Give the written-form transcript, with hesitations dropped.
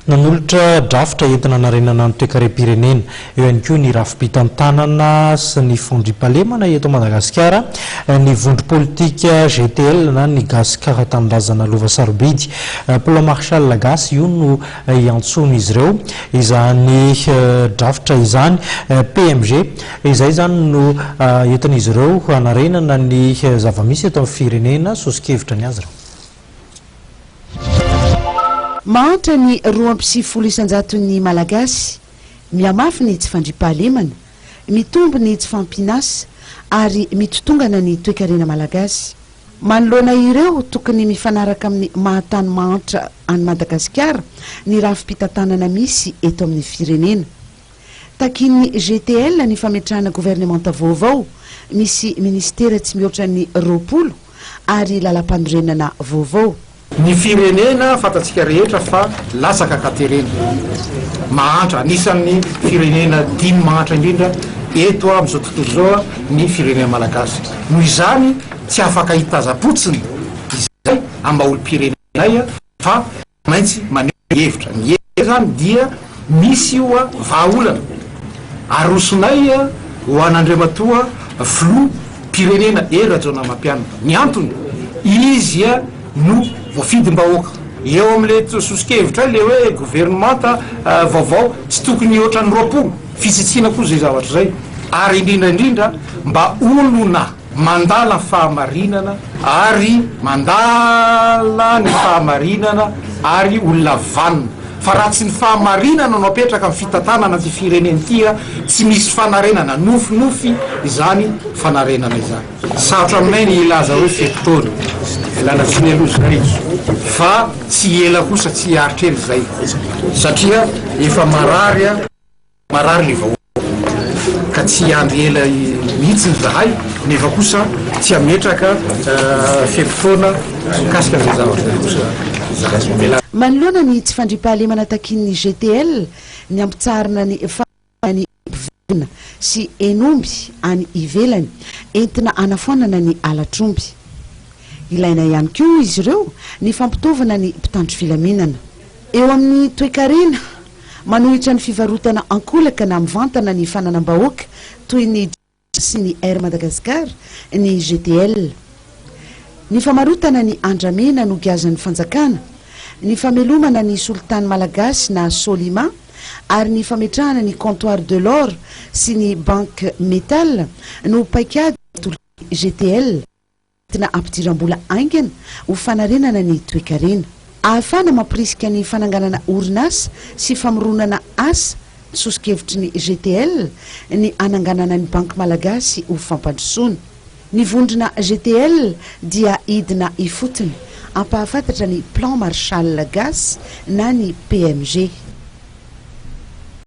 Nanolotra drafitra entina narenana ny toe-karem-pirenena eo ihany koa ny rafim-pitantanana sy ny fondrim-pahalemana eto Madagasikara ny vondro politika GTL na ny gasikara tanindrazana lova sarobidy plan Marshal Gasy io no iantson'izy ireo izany drafitra izany PMG izay zany no entin'izy ireo hanarenana ny zava-misy eto amin'ny firenena sosikevitra ny azy ireo. Mahatra ny 2.7 malagasy miamafy ny tsy fandriam-pahalemana, mitombo ny tsy fampianasa ary mitotongana ny toe-karena malagasy. Manoloana ireo tokony mifanaraka amin'ny mahatany mahatra any Madagasikara ny rafim-pitantanana misy eto amin'ny firenena. Takin'ny GTL ny fametrahana gouvernemanta vaovao misy ministera tsy mihoatra ny 20 ary lalam-panorenana vaovao. Ny firenena fatatsika rehetra fa lasaka katerena mahantra anisan'ny firenena 5 mahantra indrindra eto amin'izao tontolo zao ny firenena malagasy. Noho izany tsy afaka hitazapotsiny izay ambaolom-pirenenay fa maintsy maneho hevitra. Ny hevitra zany dia misy io vahaolana arosonay ho an'Andriamatoa filoham-pirenena Rajona Amam-Pianina. Ny antony izy no voafidim-bahoaka eo amin'le sosikevitra le hoe gouvernemanta vaovao tsy tokony oatra ny 20 fisitsiana koa zay zavatra zay ary indrindra mba olona mandala fahamarinana ary mandala ny fahamarinana ary olona vanina fa raha tsy ny fahamarinana no apetraka amin'ny fitantanana ty firenena ty tsy misy fanarenana nofinofy izany fanarenana izany. Sarotra aminay ny ilaza hoe fetotona lalatsiny aloha fa tsy ela kosa tsy aritrely zay satria efa marary le vahoaka ka tsy andry ela mihitsy ny zahay nefa kosa tsy ametraka fetotona mikasika zay zavatra kosa zahay. Manoloana ny tsy fandriam-pahalemana takin'ny GTL ny ampitsarina ny fahany vina sy enomby any ivelany entina anafoanana ny alatromby. Ilaina ihany koa izy ireo ny fampitovana ny mpitandro filaminana eo amin'ny toe-karena manohitra ny fivarotana ankolaka na mivantana ny fananam-bahoaka toy ny sy ny Air Madagascar ny GTL. Ny famarotana ny andramena no giazan'ny fanjakana, ny famelomana ny solitany malagasy na Solima ary ny fametrahana ny comptoir de l'or sy ny banque métal no paikady GTL tina ampidiram-bola aingana ho fanarenana ny toe-karena. Ahafana mampirisika ny fananganana orinasa sy famoronana asa sosikevitry ny GTL ny ananganana ny banque malagasy ho fampandrosoana. Ny vondrona GTL dia idina ifotony ampahafantatra ny plan Marshal Gasy na ny PMG.